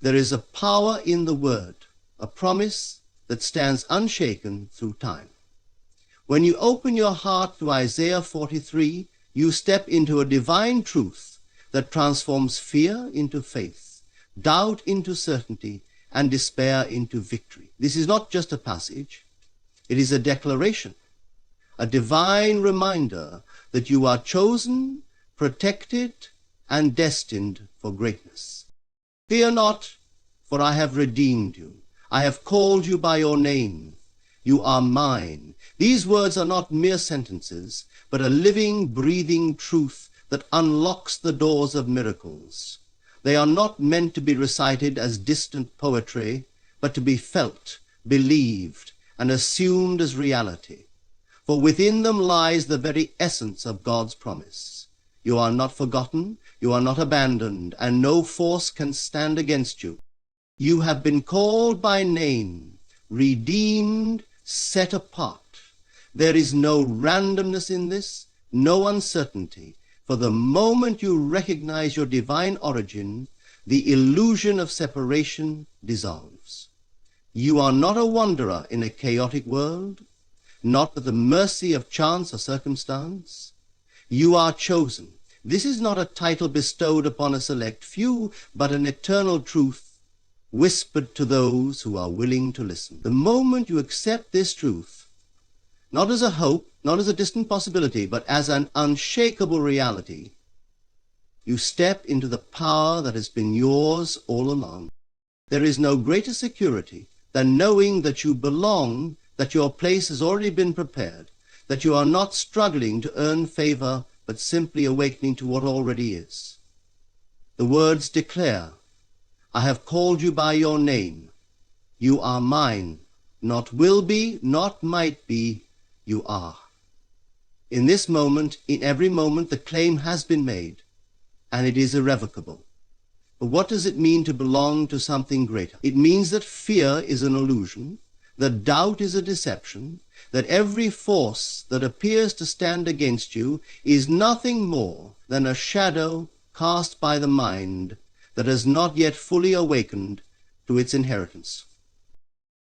There is a power in the word, a promise that stands unshaken through time. When you open your heart to Isaiah 43, you step into a divine truth that transforms fear into faith, doubt into certainty, and despair into victory. This is not just a passage. It is a declaration, a divine reminder that you are chosen, protected, and destined for greatness. Fear not, for I have redeemed you. I have called you by your name. You are mine. These words are not mere sentences, but a living, breathing truth that unlocks the doors of miracles. They are not meant to be recited as distant poetry, but to be felt, believed, and assumed as reality. For within them lies the very essence of God's promise. You are not forgotten, you are not abandoned, and no force can stand against you. You have been called by name, redeemed, set apart. There is no randomness in this, no uncertainty. For the moment you recognize your divine origin, the illusion of separation dissolves. You are not a wanderer in a chaotic world, not at the mercy of chance or circumstance. You are chosen. This is not a title bestowed upon a select few, but an eternal truth whispered to those who are willing to listen. The moment you accept this truth, not as a hope, not as a distant possibility, but as an unshakable reality, you step into the power that has been yours all along. There is no greater security than knowing that you belong, that your place has already been prepared, that you are not struggling to earn favor, but simply awakening to what already is. The words declare, I have called you by your name. You are mine, not will be, not might be, you are. In this moment, in every moment, the claim has been made, and it is irrevocable. But what does it mean to belong to something greater? It means that fear is an illusion, that doubt is a deception, that every force that appears to stand against you is nothing more than a shadow cast by the mind that has not yet fully awakened to its inheritance.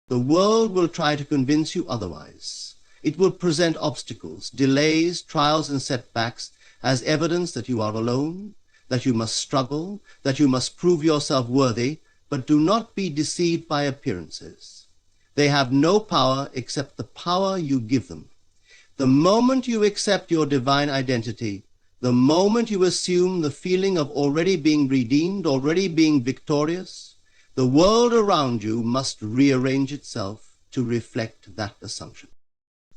The world will try to convince you otherwise. It will present obstacles, delays, trials, and setbacks as evidence that you are alone, that you must struggle, that you must prove yourself worthy, but do not be deceived by appearances. They have no power except the power you give them. The moment you accept your divine identity, the moment you assume the feeling of already being redeemed, already being victorious, the world around you must rearrange itself to reflect that assumption.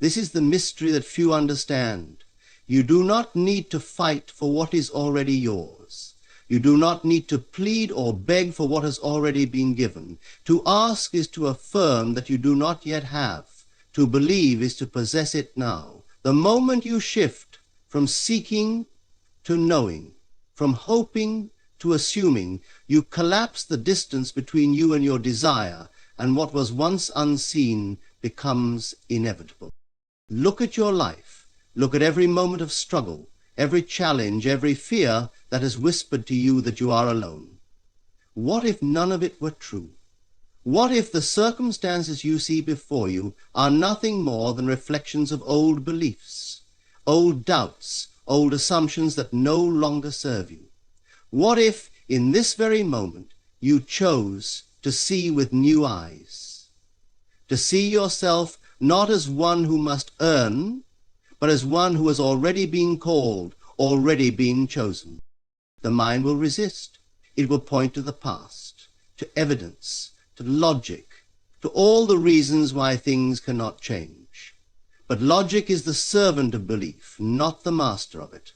This is the mystery that few understand. You do not need to fight for what is already yours. You do not need to plead or beg for what has already been given. To ask is to affirm that you do not yet have. To believe is to possess it now. The moment you shift from seeking to knowing, from hoping to assuming, you collapse the distance between you and your desire, and what was once unseen becomes inevitable. Look at your life. Look at every moment of struggle, every challenge, every fear that has whispered to you that you are alone. What if none of it were true? What if the circumstances you see before you are nothing more than reflections of old beliefs, old doubts, old assumptions that no longer serve you? What if, in this very moment, you chose to see with new eyes, to see yourself not as one who must earn, but as one who has already been called, already been chosen? The mind will resist. It will point to the past, to evidence, to logic, to all the reasons why things cannot change. But logic is the servant of belief, not the master of it.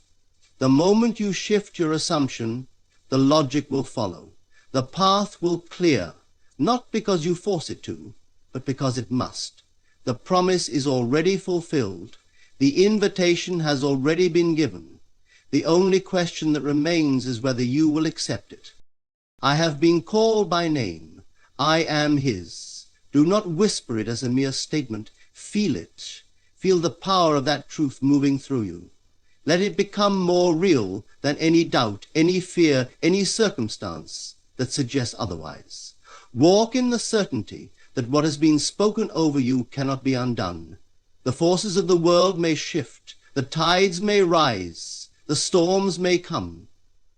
The moment you shift your assumption, the logic will follow. The path will clear, not because you force it to, but because it must. The promise is already fulfilled. The invitation has already been given. The only question that remains is whether you will accept it. I have been called by name. I am his. Do not whisper it as a mere statement. Feel it. Feel the power of that truth moving through you. Let it become more real than any doubt, any fear, any circumstance that suggests otherwise. Walk in the certainty that what has been spoken over you cannot be undone. The forces of the world may shift, the tides may rise, the storms may come,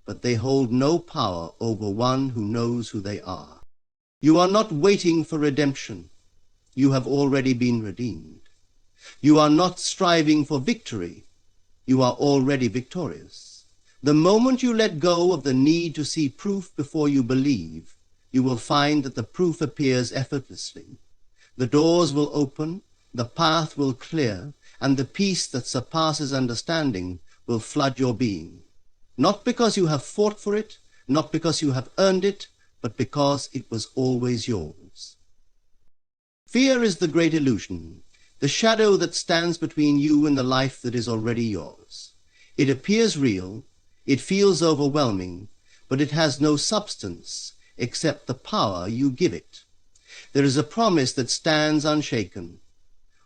but they hold no power over one who knows who they are. You are not waiting for redemption. You have already been redeemed. You are not striving for victory. You are already victorious. The moment you let go of the need to see proof before you believe, you will find that the proof appears effortlessly. The doors will open, the path will clear, and the peace that surpasses understanding will flood your being. Not because you have fought for it, not because you have earned it, but because it was always yours. Fear is the great illusion, the shadow that stands between you and the life that is already yours. It appears real, it feels overwhelming, but it has no substance except the power you give it. There is a promise that stands unshaken.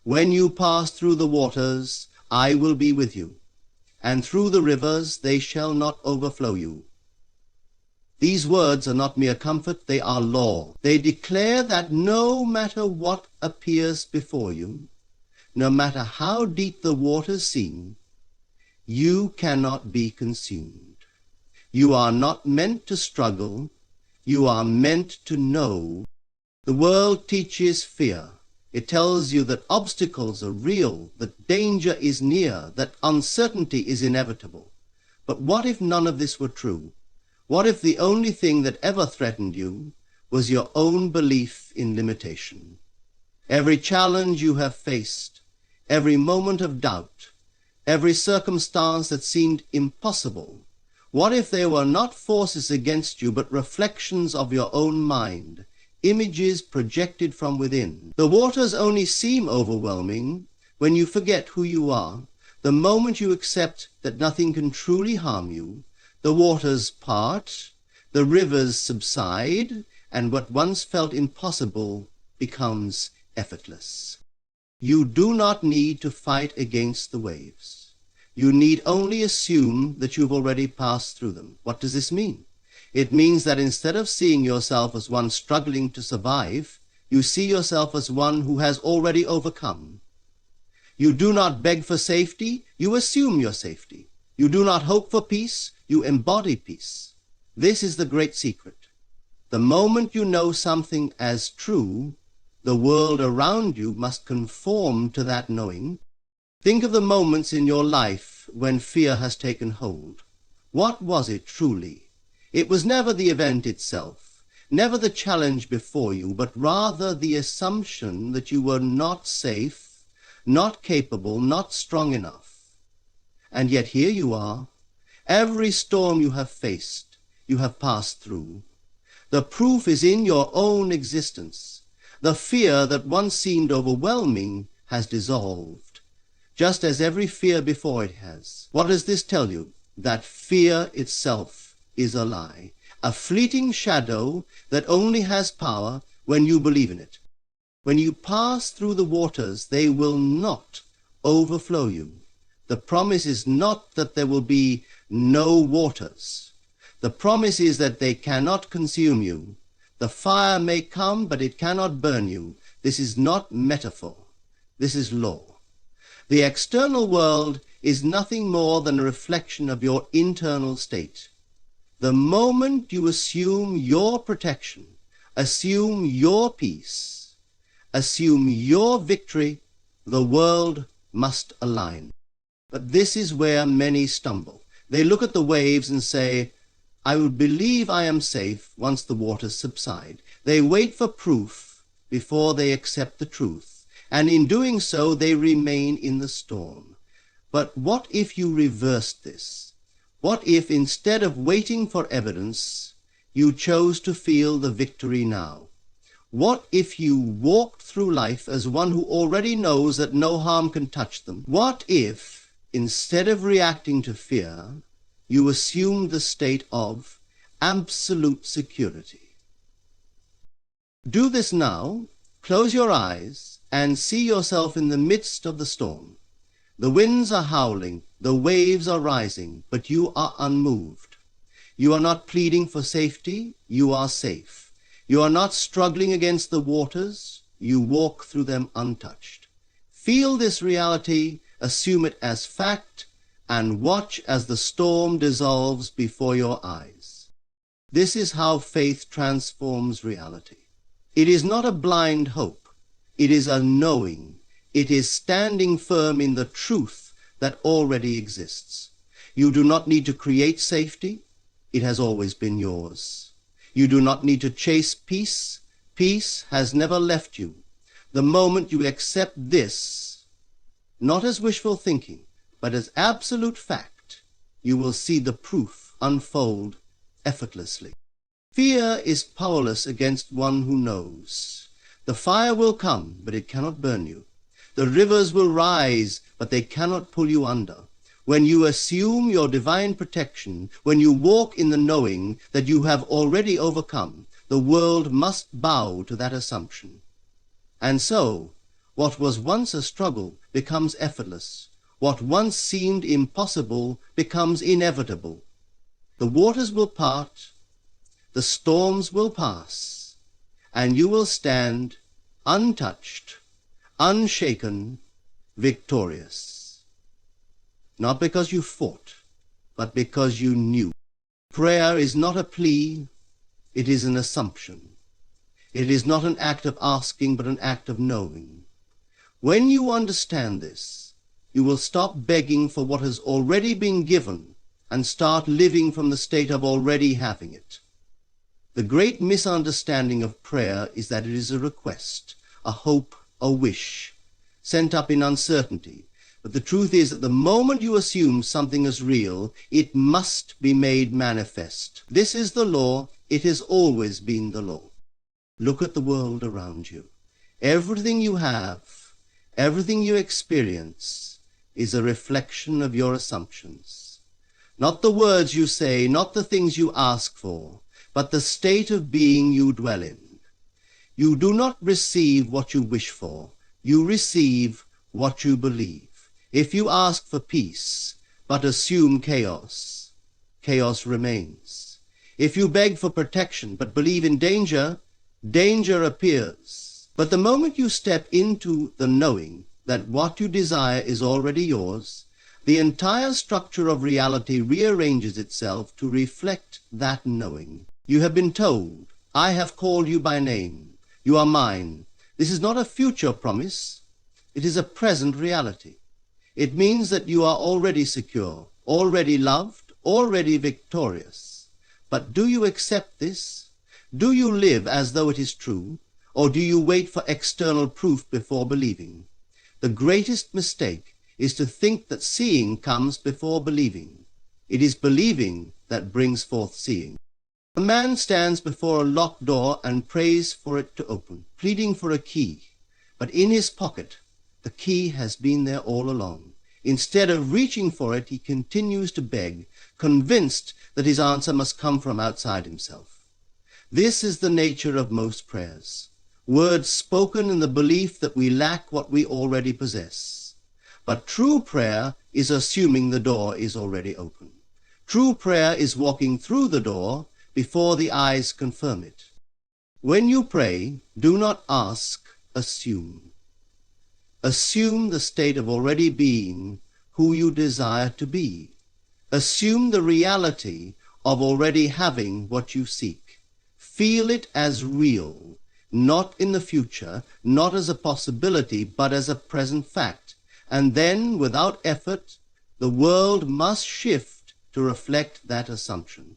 When you pass through the waters, I will be with you, and through the rivers they shall not overflow you. These words are not mere comfort, they are law. They declare that no matter what appears before you, no matter how deep the waters seem, you cannot be consumed. You are not meant to struggle, you are meant to know. The world teaches fear. It tells you that obstacles are real, that danger is near, that uncertainty is inevitable. But what if none of this were true? What if the only thing that ever threatened you was your own belief in limitation? Every challenge you have faced, every moment of doubt, every circumstance that seemed impossible, what if they were not forces against you, but reflections of your own mind, images projected from within? The waters only seem overwhelming when you forget who you are. The moment you accept that nothing can truly harm you, the waters part, the rivers subside, and what once felt impossible becomes effortless. You do not need to fight against the waves. You need only assume that you've already passed through them. What does this mean? It means that instead of seeing yourself as one struggling to survive, you see yourself as one who has already overcome. You do not beg for safety, you assume your safety. You do not hope for peace, you embody peace. This is the great secret. The moment you know something as true, the world around you must conform to that knowing. Think of the moments in your life when fear has taken hold. What was it truly? It was never the event itself, never the challenge before you, but rather the assumption that you were not safe, not capable, not strong enough. And yet here you are. Every storm you have faced, you have passed through. The proof is in your own existence. The fear that once seemed overwhelming has dissolved, just as every fear before it has. What does this tell you? That fear itself is a lie, a fleeting shadow that only has power when you believe in it. When you pass through the waters, they will not overflow you. The promise is not that there will be no waters. The promise is that they cannot consume you. The fire may come, but it cannot burn you. This is not metaphor. This is law. The external world is nothing more than a reflection of your internal state. The moment you assume your protection, assume your peace, assume your victory, the world must align. But this is where many stumble. They look at the waves and say, I would believe I am safe once the waters subside. They wait for proof before they accept the truth, and in doing so they remain in the storm. But what if you reversed this? What if instead of waiting for evidence, you chose to feel the victory now? What if you walked through life as one who already knows that no harm can touch them? What if, instead of reacting to fear, you assumed the state of absolute security? Do this now. Close your eyes and see yourself in the midst of the storm. The winds are howling, the waves are rising, but you are unmoved. You are not pleading for safety, you are safe. You are not struggling against the waters, you walk through them untouched. Feel this reality, assume it as fact, and watch as the storm dissolves before your eyes. This is how faith transforms reality. It is not a blind hope, it is a knowing. It is standing firm in the truth that already exists. You do not need to create safety, it has always been yours. You do not need to chase peace, peace has never left you. The moment you accept this, not as wishful thinking, but as absolute fact, you will see the proof unfold effortlessly. Fear is powerless against one who knows. The fire will come, but it cannot burn you. The rivers will rise, but they cannot pull you under. When you assume your divine protection, when you walk in the knowing that you have already overcome, the world must bow to that assumption. And so, what was once a struggle becomes effortless. What once seemed impossible becomes inevitable. The waters will part, the storms will pass, and you will stand untouched, unshaken, victorious. Not because you fought, but because you knew. Prayer is not a plea, it is an assumption. It is not an act of asking, but an act of knowing. When you understand this, you will stop begging for what has already been given and start living from the state of already having it. The great misunderstanding of prayer is that it is a request, a hope, a wish, sent up in uncertainty. But the truth is that the moment you assume something is real, it must be made manifest. This is the law. It has always been the law. Look at the world around you. Everything you have, everything you experience, is a reflection of your assumptions. Not the words you say, not the things you ask for, but the state of being you dwell in. You do not receive what you wish for. You receive what you believe. If you ask for peace, but assume chaos, chaos remains. If you beg for protection, but believe in danger, danger appears. But the moment you step into the knowing that what you desire is already yours, the entire structure of reality rearranges itself to reflect that knowing. You have been told, I have called you by name. You are mine. This is not a future promise. It is a present reality. It means that you are already secure, already loved, already victorious. But do you accept this? Do you live as though it is true? Or do you wait for external proof before believing? The greatest mistake is to think that seeing comes before believing. It is believing that brings forth seeing. A man stands before a locked door and prays for it to open, pleading for a key. But in his pocket, the key has been there all along. Instead of reaching for it, he continues to beg, convinced that his answer must come from outside himself. This is the nature of most prayers. Words spoken in the belief that we lack what we already possess. But true prayer is assuming the door is already open. True prayer is walking through the door before the eyes confirm it. When you pray, do not ask, assume. Assume the state of already being who you desire to be. Assume the reality of already having what you seek. Feel it as real, not in the future, not as a possibility, but as a present fact. And then, without effort, the world must shift to reflect that assumption.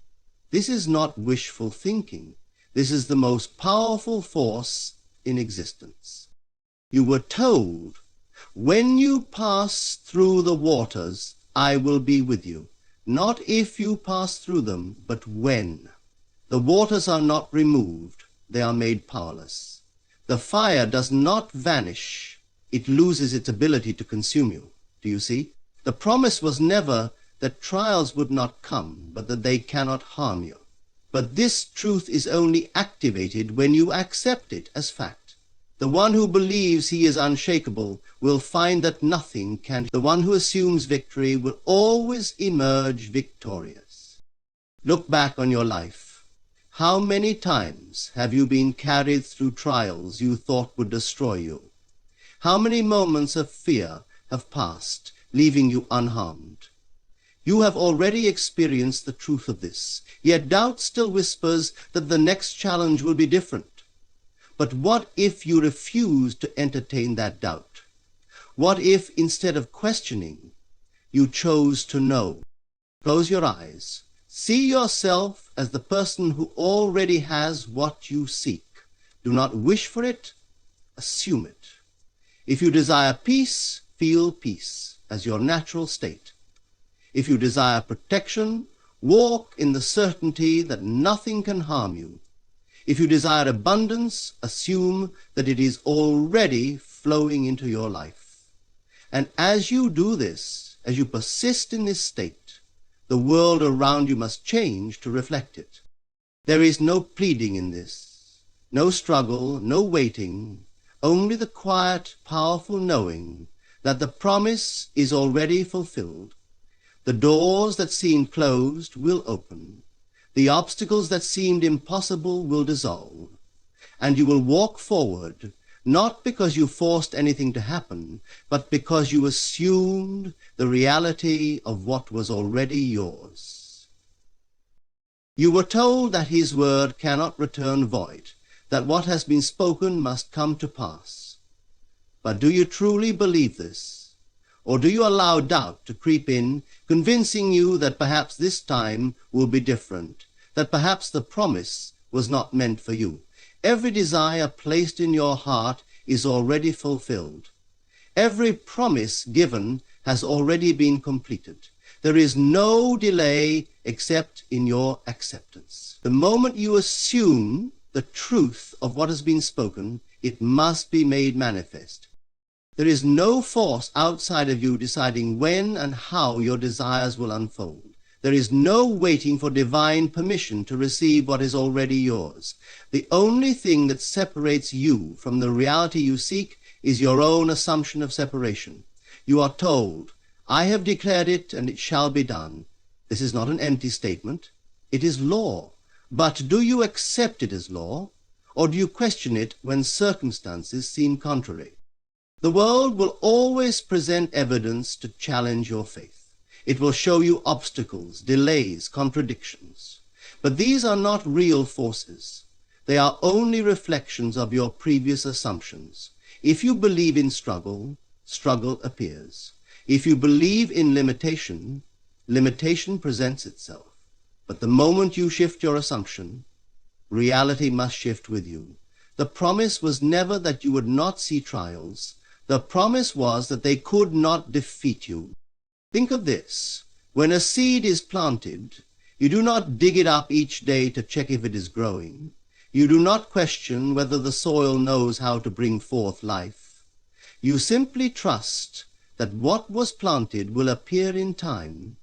This is not wishful thinking. This is the most powerful force in existence. You were told, when you pass through the waters, I will be with you. Not if you pass through them, but when. The waters are not removed, they are made powerless. The fire does not vanish, it loses its ability to consume you. Do you see? The promise was never that trials would not come, but that they cannot harm you. But this truth is only activated when you accept it as fact. The one who believes he is unshakable will find that nothing can. The one who assumes victory will always emerge victorious. Look back on your life. How many times have you been carried through trials you thought would destroy you? How many moments of fear have passed, leaving you unharmed? You have already experienced the truth of this, yet doubt still whispers that the next challenge will be different. But what if you refuse to entertain that doubt? What if, instead of questioning, you chose to know? Close your eyes. See yourself as the person who already has what you seek. Do not wish for it, assume it. If you desire peace, feel peace as your natural state. If you desire protection, walk in the certainty that nothing can harm you. If you desire abundance, assume that it is already flowing into your life. And as you do this, as you persist in this state, the world around you must change to reflect it. There is no pleading in this, no struggle, no waiting, only the quiet, powerful knowing that the promise is already fulfilled. The doors that seemed closed will open. The obstacles that seemed impossible will dissolve. And you will walk forward, not because you forced anything to happen, but because you assumed the reality of what was already yours. You were told that his word cannot return void, that what has been spoken must come to pass. But do you truly believe this? Or do you allow doubt to creep in, convincing you that perhaps this time will be different, that perhaps the promise was not meant for you? Every desire placed in your heart is already fulfilled. Every promise given has already been completed. There is no delay except in your acceptance. The moment you assume the truth of what has been spoken, it must be made manifest. There is no force outside of you deciding when and how your desires will unfold. There is no waiting for divine permission to receive what is already yours. The only thing that separates you from the reality you seek is your own assumption of separation. You are told, I have declared it and it shall be done. This is not an empty statement. It is law. But do you accept it as law, or do you question it when circumstances seem contrary? The world will always present evidence to challenge your faith. It will show you obstacles, delays, contradictions. But these are not real forces. They are only reflections of your previous assumptions. If you believe in struggle, struggle appears. If you believe in limitation, limitation presents itself. But the moment you shift your assumption, reality must shift with you. The promise was never that you would not see trials. The promise was that they could not defeat you. Think of this. When a seed is planted, you do not dig it up each day to check if it is growing. You do not question whether the soil knows how to bring forth life. You simply trust that what was planted will appear in time.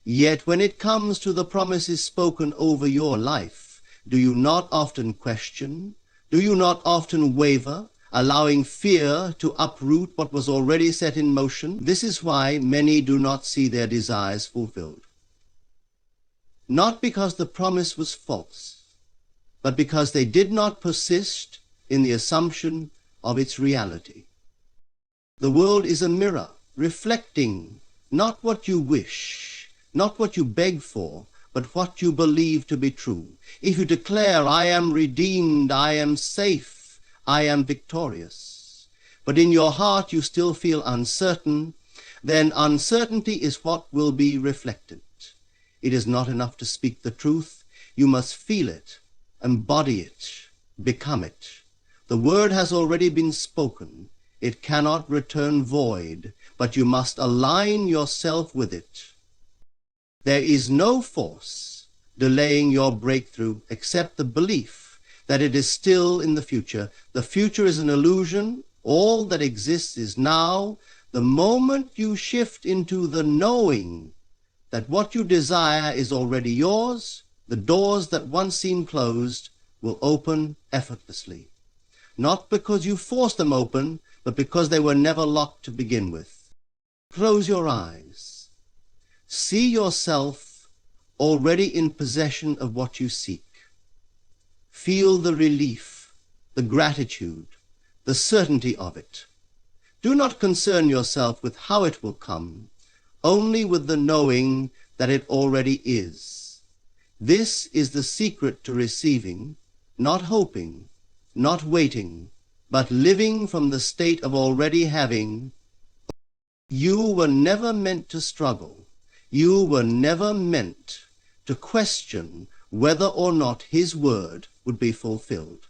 Yet when it comes to the promises spoken over your life, do you not often question? Do you not often waver, allowing fear to uproot what was already set in motion? This is why many do not see their desires fulfilled. Not because the promise was false, but because they did not persist in the assumption of its reality. The world is a mirror, reflecting not what you wish, not what you beg for, but what you believe to be true. If you declare, I am redeemed, I am safe, I am victorious, but in your heart you still feel uncertain, then uncertainty is what will be reflected. It is not enough to speak the truth. You must feel it, embody it, become it. The word has already been spoken. It cannot return void, but you must align yourself with it. There is no force delaying your breakthrough except the belief that it is still in the future. The future is an illusion. All that exists is now. The moment you shift into the knowing that what you desire is already yours, the doors that once seemed closed will open effortlessly. Not because you forced them open, but because they were never locked to begin with. Close your eyes. See yourself already in possession of what you seek. Feel the relief, the gratitude, the certainty of it. Do not concern yourself with how it will come, only with the knowing that it already is. This is the secret to receiving, not hoping, not waiting, but living from the state of already having. You were never meant to struggle. You were never meant to question whether or not his word would be fulfilled.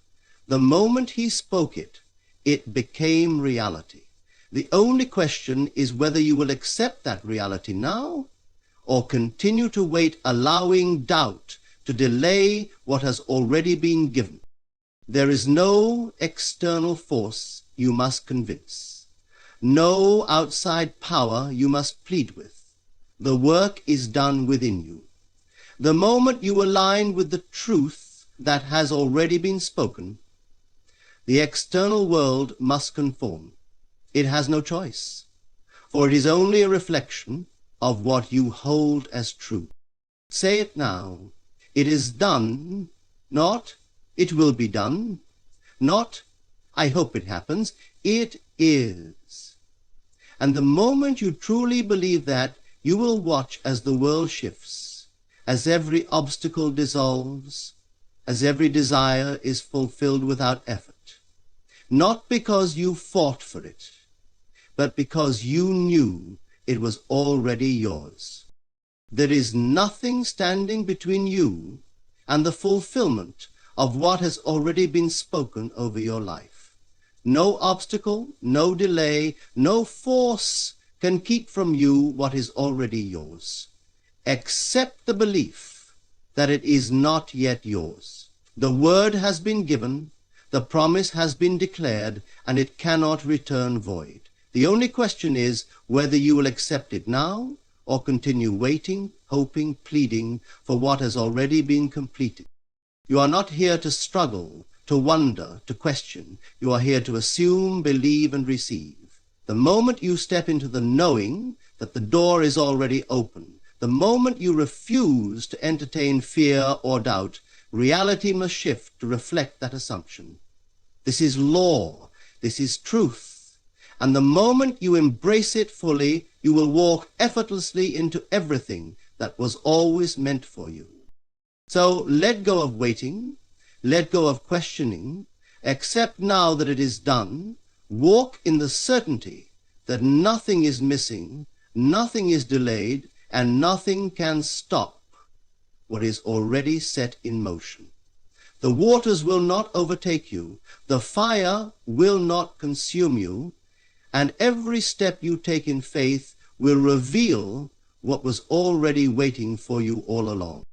The moment he spoke it, it became reality. The only question is whether you will accept that reality now or continue to wait, allowing doubt to delay what has already been given. There is no external force you must convince, no outside power you must plead with. The work is done within you. The moment you align with the truth that has already been spoken, the external world must conform. It has no choice, for it is only a reflection of what you hold as true. Say it now. It is done, not it will be done, not I hope it happens. It is. And the moment you truly believe that, you will watch as the world shifts, as every obstacle dissolves, as every desire is fulfilled without effort. Not because you fought for it, but because you knew it was already yours. There is nothing standing between you and the fulfillment of what has already been spoken over your life. No obstacle, no delay, no force can keep from you what is already yours. Accept the belief that it is not yet yours. The word has been given, the promise has been declared, and it cannot return void. The only question is whether you will accept it now or continue waiting, hoping, pleading for what has already been completed. You are not here to struggle, to wonder, to question. You are here to assume, believe, and receive. The moment you step into the knowing that the door is already open, the moment you refuse to entertain fear or doubt, reality must shift to reflect that assumption. This is law. This is truth. And the moment you embrace it fully, you will walk effortlessly into everything that was always meant for you. So let go of waiting, let go of questioning, accept now that it is done, walk in the certainty that nothing is missing, nothing is delayed, and nothing can stop what is already set in motion. The waters will not overtake you, the fire will not consume you, and every step you take in faith will reveal what was already waiting for you all along.